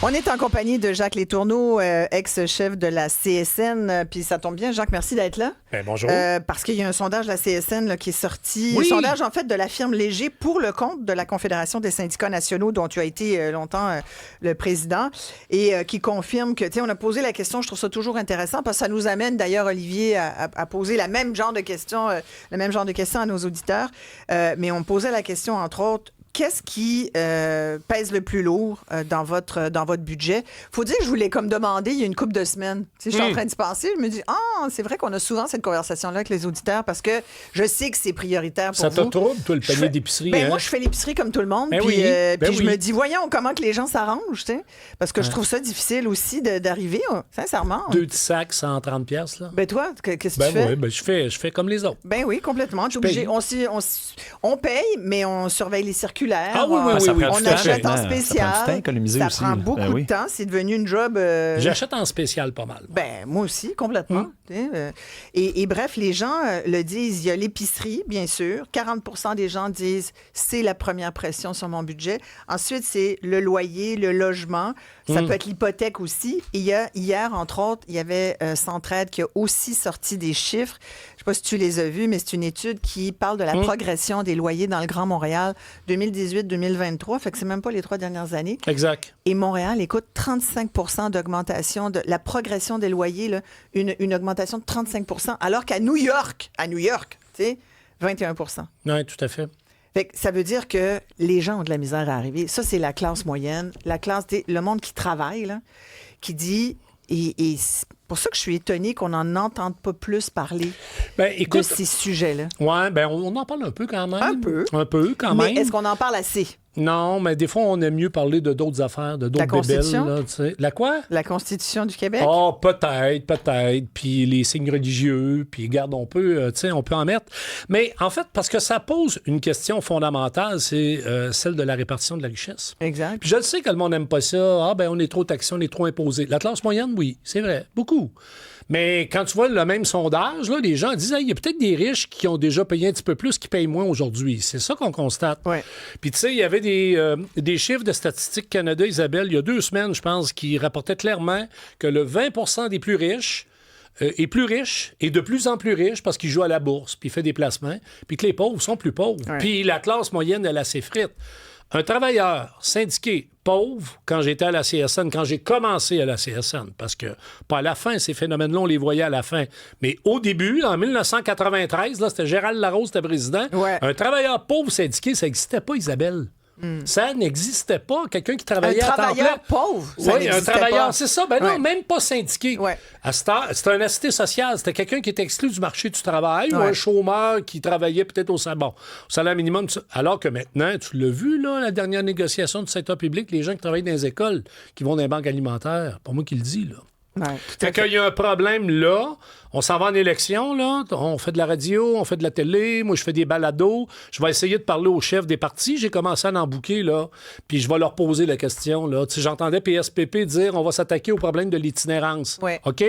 On est en compagnie de Jacques Letourneau, ex-chef de la CSN. Puis ça tombe bien, Jacques, merci d'être là. Bonjour. Parce qu'il y a un sondage de la CSN là, qui est sorti. Oui. Un sondage, en fait, de la firme Léger pour le compte de la Confédération des syndicats nationaux, dont tu as été longtemps le président, et qui confirme que, tu sais, on a posé la question, je trouve ça toujours intéressant, parce que ça nous amène, d'ailleurs, Olivier, à poser le même genre de questions à nos auditeurs. Mais on posait la question, entre autres, qu'est-ce qui pèse le plus lourd dans votre budget? Faut dire que je vous l'ai comme demandé il y a une couple de semaines. Tu sais, je suis en train d'y penser. Je me dis, c'est vrai qu'on a souvent cette conversation-là avec les auditeurs parce que je sais que c'est prioritaire pour vous. Ça te trouble, toi, le panier d'épicerie? Moi, je fais l'épicerie comme tout le monde. Puis je me dis, voyons comment que les gens s'arrangent. Tu sais, parce que je trouve ça difficile aussi d'arriver, sincèrement. 2 petits sacs, 130 $. Là. Ben toi, qu'est-ce que tu fais? Oui, je fais comme les autres. Ben oui, complètement. Tu es obligé. On paye, mais on surveille les circulaires. Ah oui. On achète en spécial. Ça prend du temps économisé ça aussi. prend beaucoup de temps. C'est devenu une job... J'achète en spécial pas mal. Ben, moi aussi, complètement. Et bref, les gens le disent. Il y a l'épicerie, bien sûr. 40% des gens disent c'est la première pression sur mon budget. Ensuite, c'est le loyer, le logement. Ça peut être l'hypothèque aussi. Et hier, entre autres, il y avait Centraide qui a aussi sorti des chiffres. Je ne sais pas si tu les as vus, mais c'est une étude qui parle de la progression des loyers dans le Grand Montréal 2018-2023. Fait que c'est même pas les 3 dernières années. Exact. Et Montréal, écoute, 35% d'augmentation de la progression des loyers, là, une augmentation de 35%, alors qu'à New York, tu sais, 21%. Oui, tout à fait. Fait que ça veut dire que les gens ont de la misère à arriver. Ça, c'est la classe moyenne, le monde qui travaille, là, qui dit... Et c'est pour ça que je suis étonnée qu'on n'en entende pas plus parler de ces sujets-là. Oui, on en parle un peu quand même. Un peu. Quand même. Mais est-ce qu'on en parle assez? Non, mais des fois, on aime mieux parler de d'autres affaires, de d'autres bébelles. Là, tu sais. La quoi? La Constitution du Québec? Ah, peut-être. Puis les signes religieux, puis regarde, on peut en mettre. Mais en fait, parce que ça pose une question fondamentale, c'est celle de la répartition de la richesse. Exact. Puis je le sais que le monde n'aime pas ça. On est trop taxé, on est trop imposé. La classe moyenne, oui, c'est vrai, beaucoup. Mais quand tu vois le même sondage, là, les gens disent il y a peut-être des riches qui ont déjà payé un petit peu plus qui payent moins aujourd'hui. C'est ça qu'on constate. Ouais. Puis tu sais, il y avait des chiffres de Statistique Canada, Isabelle, il y a 2 semaines, je pense, qui rapportaient clairement que le 20% des plus riches est plus riche et de plus en plus riche parce qu'il joue à la bourse, puis il fait des placements, puis que les pauvres sont plus pauvres. Ouais. Puis la classe moyenne, elle s'effrite. Un travailleur syndiqué pauvre, quand j'étais à la CSN, quand j'ai commencé à la CSN, parce que pas à la fin, ces phénomènes-là, on les voyait à la fin, mais au début, en 1993, là, c'était Gérald Larose, c'était président, un travailleur pauvre syndiqué, ça n'existait pas, Isabelle. Ça n'existait pas. Quelqu'un qui travaillait à temps plein. Un travailleur pauvre. Oui, un travailleur, pas. c'est ça. Non, même pas syndiqué. Ouais. C'était un assisté social. C'était quelqu'un qui était exclu du marché du travail ou un chômeur qui travaillait peut-être au salaire minimum. Alors que maintenant, tu l'as vu, là, la dernière négociation du secteur public, les gens qui travaillent dans les écoles, qui vont dans les banques alimentaires. Pas moi qui le dis, là. Ouais, fait qu'il y a un problème là. On s'en va en élection, là. On fait de la radio, on fait de la télé. Moi, je fais des balados. Je vais essayer de parler aux chefs des partis. J'ai commencé à en bouquer, là. Puis je vais leur poser la question, là. Tu sais, j'entendais PSPP dire on va s'attaquer au problème de l'itinérance. Ouais. OK?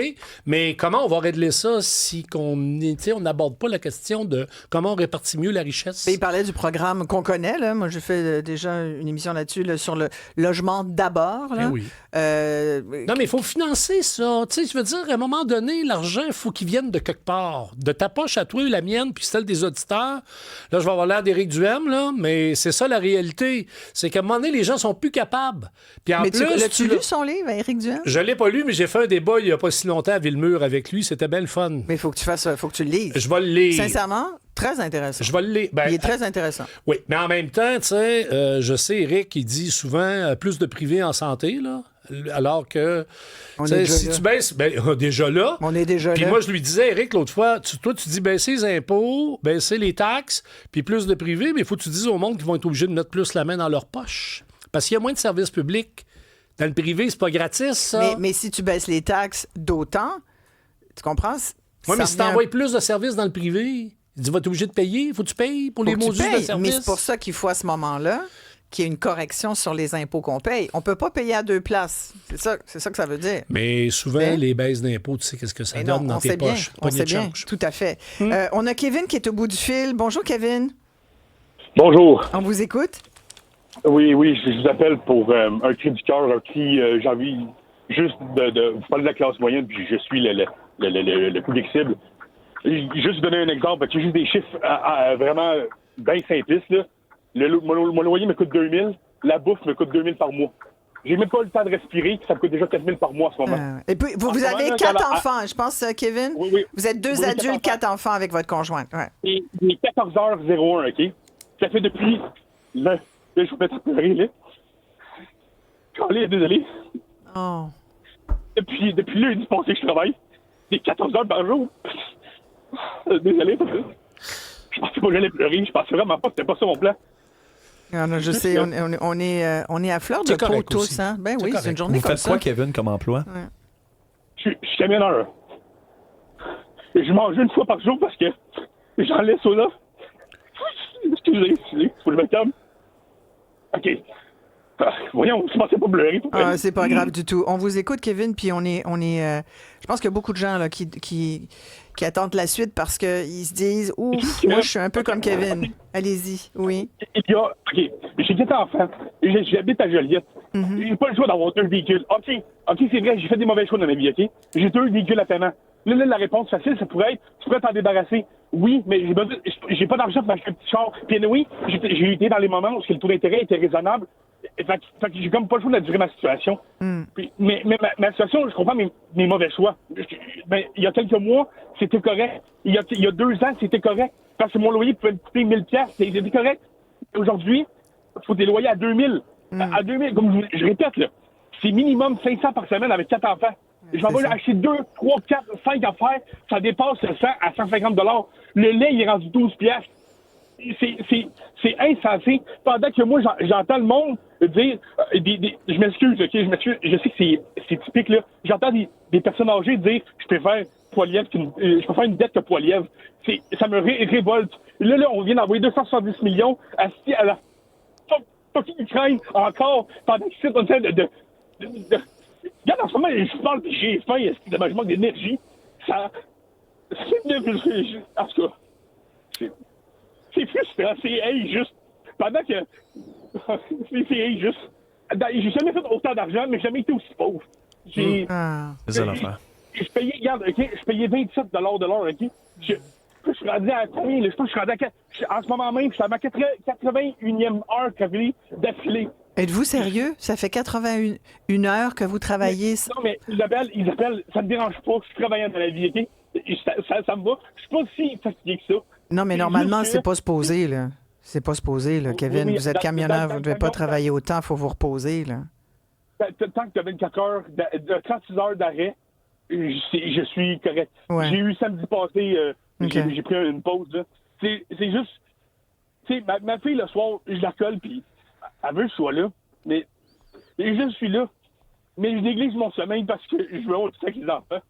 Mais comment on va régler ça si on n'aborde pas la question de comment on répartit mieux la richesse? Il parlait du programme qu'on connaît, là. Moi, j'ai fait déjà une émission là-dessus, là, sur le logement d'abord, là. Oui. Non, mais il faut financer ça. Tu sais, je veux dire, à un moment donné, l'argent, il faut qu'il vienne de quelque part. De ta poche à toi, la mienne, puis celle des auditeurs. Là, je vais avoir l'air d'Éric Duhem, là, mais c'est ça la réalité. C'est qu'à un moment donné, les gens sont plus capables. Puis en mais plus, l'as-tu lu son livre, Éric Duhem? Je l'ai pas lu, mais j'ai fait un débat il y a pas si longtemps à Villemur avec lui. C'était belle fun. Mais il faut que tu le lises. Je vais le lire. Sincèrement, très intéressant. Je vais le lire. Il est très intéressant. Oui, mais en même temps, tu sais, je sais, Éric, il dit souvent plus de privé en santé, là. Alors que si tu baisses, déjà là. On est déjà là. Puis moi, je lui disais, Éric, l'autre fois, toi, tu dis baisser les impôts, baisser les taxes, puis plus de privé, mais il faut que tu dises au monde qu'ils vont être obligés de mettre plus la main dans leur poche. Parce qu'il y a moins de services publics. Dans le privé, c'est pas gratis, ça. Mais si tu baisses les taxes d'autant, tu comprends? Oui, mais si t'envoies plus de services dans le privé, tu vas être obligé de payer. Faut que tu payes pour les modus de services. Mais c'est pour ça qu'il faut à ce moment-là qu'il y ait une correction sur les impôts qu'on paye. On peut pas payer à 2 places. C'est ça que ça veut dire. Mais souvent, les baisses d'impôts, tu sais qu'est-ce que ça donne dans tes poches. On sait bien, tout à fait. On a Kevin qui est au bout du fil. Bonjour, Kevin. Bonjour. On vous écoute. Oui, je vous appelle pour un cri du cœur, un cri, j'ai envie juste de vous parler de la classe moyenne, puis je suis le public cible. Juste donner un exemple, parce que juste des chiffres vraiment bien simplistes. Là. Mon loyer me coûte 2000, la bouffe me coûte 2000 par mois. J'ai même pas le temps de respirer, ça me coûte déjà 4000 par mois en ce moment. Et puis, vous avez 4 enfants, je pense, Kevin? Oui. Vous êtes 2 adultes, 4 enfants avec votre conjointe. Ouais. Et il est 14h01, OK? Ça fait depuis... Là, je vous mets à pleurer, là. Allez, désolé. Oh. Depuis lundi passé que je travaille, c'est 14 heures par jour. Désolé, je pensais pas que j'allais pleurer. Je pensais vraiment pas que c'était pas ça mon plan. Non, je sais, on est à fleur de peau tous. Hein? Ben oui, c'est une journée comme ça. Vous faites quoi, Kevin, comme emploi? Ouais. Je suis camionneur. Je mange une fois par jour parce que j'en laisse au là. Excusez, faut le mettre calme. OK. Voyons, je pensais pas pleurer. C'est pas grave du tout. On vous écoute, Kevin, puis on est je pense qu'il y a beaucoup de gens là, qui attendent la suite parce qu'ils se disent « Ouf, moi, je suis un peu comme Kevin. » Allez-y, oui. OK, j'ai 4 enfants. J'habite à Joliette. J'ai pas le choix d'avoir 2 véhicules. OK, c'est vrai, j'ai fait des mauvais choix dans ma vie, OK? J'ai 2 véhicules à paiement. Là, la réponse facile, ça pourrait être « Tu pourrais t'en débarrasser. » Oui, mais j'ai pas d'argent pour acheter un petit char. Puis oui, j'ai été dans les moments où le taux d'intérêt était raisonnable. Fait que j'ai comme pas le choix de durer ma situation. Puis, mais ma situation, je comprends mes mauvais choix. Il y a quelques mois, c'était correct. Il y a 2 ans, c'était correct. Parce que mon loyer pouvait me coûter 1000 $. C'était correct. Aujourd'hui, il faut des loyers à 2000. À 2000, comme je répète, là, c'est minimum 500 par semaine avec 4 enfants. Je m'en vais acheter 2, 3, 4, 5 affaires. Ça dépasse 100 à 150 $. Le lait, il est rendu 12 $. C'est insensé. Pendant que moi, j'entends le monde dire... je m'excuse, OK? Je sais que c'est typique, là. J'entends des personnes âgées dire « Je préfère Poilievre je préfère une dette que Poilievre. » Ça me révolte. Là, on vient d'envoyer 270 millions à la fucking Ukraine encore pendant qu'ils sont en train de... Regarde, en ce moment, je parle et j'ai faim, je manque d'énergie. Ça... En tout cas... C'est frustrant, c'est injuste. Pendant que... c'est injuste. J'ai jamais fait autant d'argent, mais j'ai jamais été aussi pauvre. C'est ça l'affaire. Je payais, regarde, OK, je payais 27 de l'heure, OK? Je suis rendu à combien, là? Je pense que je suis rendu en ce moment même, je suis à ma 81e heure travaillée d'affilée. Êtes-vous sérieux? Ça fait 81 heures que vous travaillez? Non, mais Isabelle, ça me dérange pas que je travaille dans la vie, OK? Ça me va. Je suis pas si fatigué que ça. Non, mais normalement, c'est pas supposé, là. C'est pas supposé, là. Kevin, vous êtes camionneur, vous ne devez pas travailler autant, il faut vous reposer, là. Tant que tu as 24 heures, 36 heures d'arrêt, je suis correct. Ouais. J'ai eu samedi passé, j'ai pris une pause, là. C'est juste... Tu sais, ma fille, le soir, je la colle, puis elle veut que je sois là, mais je suis là. Mais je néglige mon sommeil parce que je veux avoir du temps avec les enfants.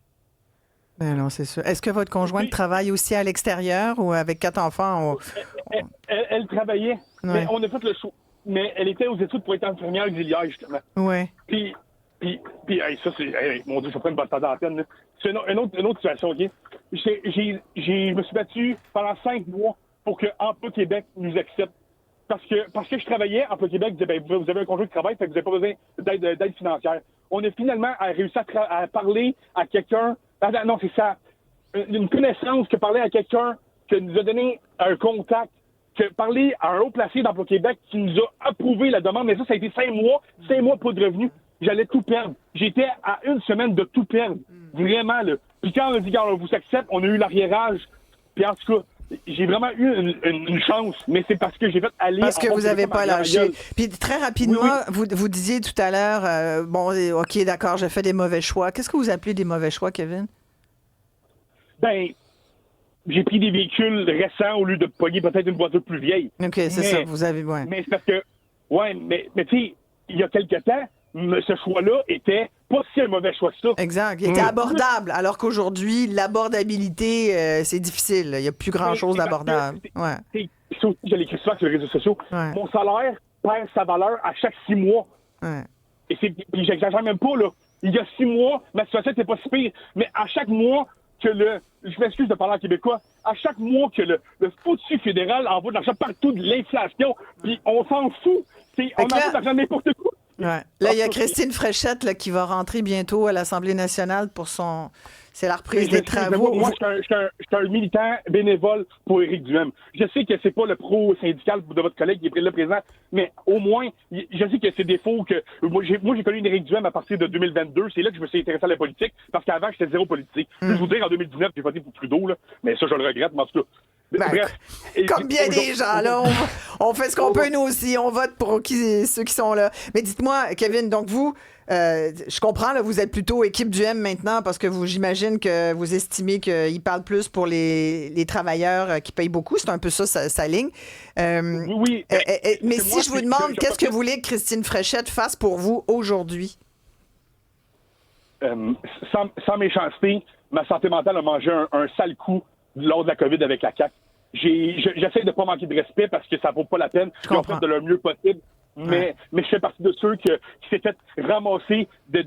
Ben non, c'est sûr. Est-ce que votre conjointe travaille aussi à l'extérieur ou avec 4 enfants? Elle travaillait, mais on a fait le choix. Mais elle était aux études pour être infirmière auxiliaire, justement. Oui. Puis ça, c'est... mon Dieu, je prends une bonne d'antenne, là. C'est une autre situation, OK? Je me suis battu pendant 5 mois pour que Emploi Québec nous accepte. Parce que je travaillais, Emploi Québec disait, vous avez un conjoint de travail, fait que vous n'avez pas besoin d'aide financière. On a finalement réussi à parler à quelqu'un... Non, c'est ça. Une connaissance qui parlait à quelqu'un qui nous a donné un contact, qui a parlé à un haut placé d'Emploi Québec qui nous a approuvé la demande. Mais ça a été 5 mois pas de revenus. J'allais tout perdre. J'étais à 1 semaine de tout perdre. Vraiment, là. Puis quand on a dit, quand on vous accepte, on a eu l'arriérage. Puis en tout cas, j'ai vraiment eu une chance, mais c'est parce que j'ai fait aller... Parce que vous n'avez pas lâché. Puis très rapidement, oui. Vous disiez tout à l'heure, bon, OK, d'accord, j'ai fait des mauvais choix. Qu'est-ce que vous appelez des mauvais choix, Kevin? Ben, j'ai pris des véhicules récents au lieu de pogner peut-être une voiture plus vieille. OK, c'est ça, vous avez... Ouais. Mais c'est parce que... Ouais, mais tu sais, il y a quelque temps, ce choix-là était pas si un mauvais choix que ça. Exact. Il était abordable, alors qu'aujourd'hui, l'abordabilité, c'est difficile. Il n'y a plus grand-chose d'abordable. Ouais. Je l'écris souvent sur les réseaux sociaux. Ouais. Mon salaire perd sa valeur à chaque 6 mois. Ouais. Et puis j'exagère même pas, là. Il y a 6 mois, ma situation n'était pas si pire. Mais à chaque mois que je m'excuse de parler en québécois, à chaque mois que le foutu fédéral envoie de l'argent partout, de l'inflation, puis on s'en fout. On envoie de l'argent n'importe quoi. Ouais. Là, il y a Christine Fréchette là, qui va rentrer bientôt à l'Assemblée nationale pour son... C'est la reprise des travaux. Moi, je suis un militant bénévole pour Éric Duhem. Je sais que c'est pas le pro-syndical de votre collègue qui est là présent, mais au moins, je sais que c'est défaut que... Moi, j'ai connu Éric Duhem à partir de 2022. C'est là que je me suis intéressé à la politique, parce qu'avant, j'étais zéro politique. Je vous dire, en 2019, j'ai voté pour Trudeau, là, mais ça, je le regrette, mais en tout cas... Bref. Comme bien des gens, là, on fait ce qu'on peut, nous aussi. On vote pour ceux qui sont là. Mais dites-moi, Kevin, donc vous, je comprends, là, vous êtes plutôt équipe du M maintenant parce que j'imagine que vous estimez qu'il parle plus pour les travailleurs qui payent beaucoup. C'est un peu ça, sa ligne. Oui. Mais si je vous demande, qu'est-ce que vous voulez que Christine Fréchette fasse pour vous aujourd'hui? Sans méchanceté, ma santé mentale a mangé un sale coup lors de la COVID avec la CAQ. J'essaie de ne pas manquer de respect parce que ça vaut pas la peine. Ils ont fait de leur mieux possible. Mais je fais partie de ceux qui s'est fait ramasser se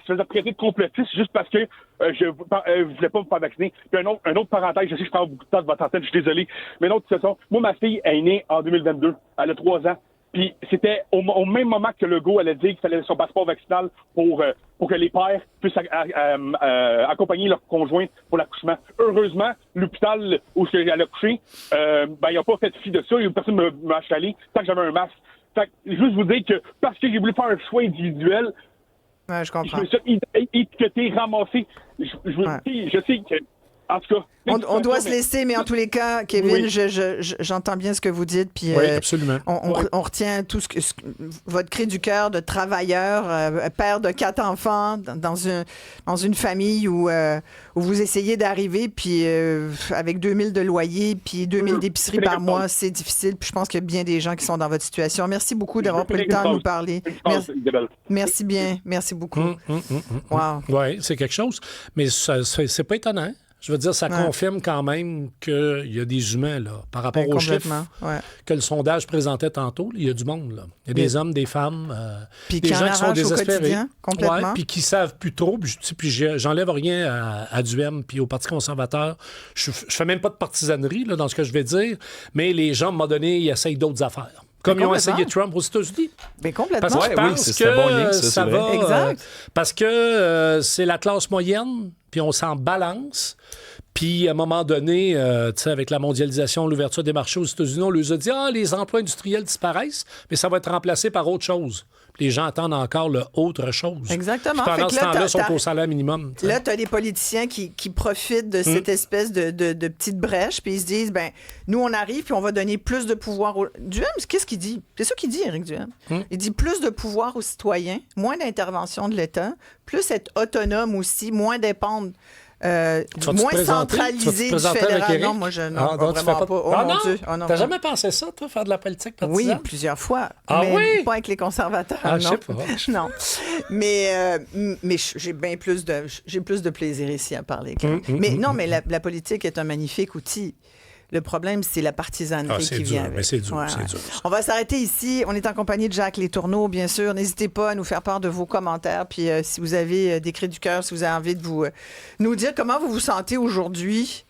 faisant traiter de complotiste juste parce que je voulais pas me faire vacciner. Puis un autre parenthèse, je sais que je parle beaucoup de temps de votre antenne, je suis désolé. Mais une autre situation, moi, ma fille est née en 2022. Elle a 3 ans. Puis c'était au même moment que Legault allait dire qu'il fallait son passeport vaccinal pour que les pères puissent accompagner leurs conjoints pour l'accouchement. Heureusement, l'hôpital où elle a couché, ils n'ont pas fait fi de ça. Personne ne m'a achalé tant que j'avais un masque. Fait que, juste vous dire que parce que j'ai voulu faire un choix individuel, je comprends. Je me suis étiqueté, ramassé. Je sais que... En tout cas, on doit se laisser, mais en tous les cas, Kevin, j'entends bien ce que vous dites. Puis, oui, absolument. On retient tout votre cri du cœur de travailleur, père de 4 enfants, dans une famille où vous essayez d'arriver, puis avec 2000 de loyer, puis 2000 d'épicerie par mois, c'est difficile. Puis je pense qu'il y a bien des gens qui sont dans votre situation. Merci beaucoup d'avoir pris le temps de nous parler. Merci bien. Merci beaucoup. Wow. Oui, c'est quelque chose. Mais c'est pas étonnant. Je veux dire, ça confirme quand même qu'il y a des humains, là, par rapport aux chiffres que le sondage présentait tantôt. Il y a du monde, là. Il y a des hommes, des femmes, des gens qui sont désespérés. Complètement. Puis qui savent plus trop. Puis j'enlève rien à Duhem puis au Parti conservateur. Je fais même pas de partisanerie là, dans ce que je vais dire, mais les gens, à un moment donné, ils essayent d'autres affaires. Comme ils ont essayé Trump aux États-Unis. Mais complètement. Parce qu'ils pensent que bon lien, ça va... Exact. Parce que c'est la classe moyenne, puis on s'en balance. Puis, à un moment donné, avec la mondialisation, l'ouverture des marchés aux États-Unis, on leur a dit « les emplois industriels disparaissent, mais ça va être remplacé par autre chose. » Les gens attendent encore le autre chose. Exactement. Puis pendant ce temps-là, ils sont au salaire minimum. T'sais. Là, tu as des politiciens qui profitent de cette espèce de petite brèche, puis ils se disent, nous, on arrive, puis on va donner plus de pouvoir aux... Duhem, qu'est-ce qu'il dit? C'est ça qu'il dit, Éric Duhem. Il dit plus de pouvoir aux citoyens, moins d'intervention de l'État, plus être autonome aussi, moins dépendre... moins centralisé du fédéral. Non, moi, je vraiment pas. Oh, mon Dieu. Oh, non. T'as jamais pensé ça, toi, faire de la politique partisane? Oui, plusieurs fois. Ah mais pas avec les conservateurs. Ah, je sais pas. Non. Mais j'ai plus de plaisir ici à parler. Mais la politique est un magnifique outil. Le problème, c'est la partisanerie qui vient avec. Mais c'est dur, c'est dur. On va s'arrêter ici. On est en compagnie de Jacques Letourneau, bien sûr. N'hésitez pas à nous faire part de vos commentaires. Puis si vous avez des cris du cœur, si vous avez envie de nous dire comment vous vous sentez aujourd'hui.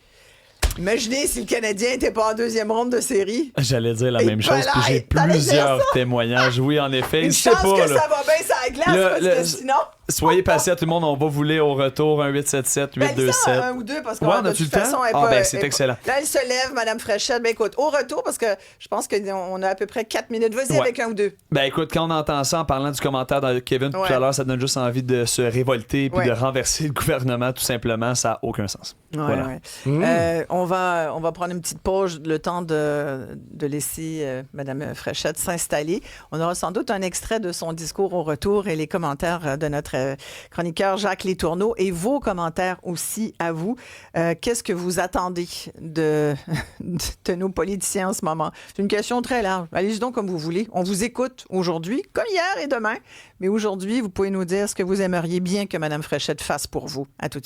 Imaginez si le Canadien n'était pas en 2e ronde de série. J'allais dire la même chose, puis j'ai plusieurs témoignages. Oui, en effet. Une chance que ça va bien, ça glace, parce que sinon... Soyez patient, tout le monde, on va vous lire au retour un 877-827. Un ou deux, parce que de toute façon, c'est excellent. Là, elle se lève, Mme Fréchette. Écoute, au retour, parce que je pense qu'on a à peu près 4 minutes. Vas-y avec un ou deux. Écoute, quand on entend ça en parlant du commentaire de Kevin tout à l'heure, ça donne juste envie de se révolter puis de renverser le gouvernement, tout simplement. Ça n'a aucun sens. Voilà. On va prendre une petite pause, le temps de laisser Mme Fréchette s'installer. On aura sans doute un extrait de son discours au retour et les commentaires de notre chroniqueur Jacques Letourneau et vos commentaires aussi à vous. Qu'est-ce que vous attendez de nos politiciens en ce moment? C'est une question très large. Allez-y donc comme vous voulez. On vous écoute aujourd'hui, comme hier et demain. Mais aujourd'hui, vous pouvez nous dire ce que vous aimeriez bien que Mme Fréchette fasse pour vous. À tout de suite.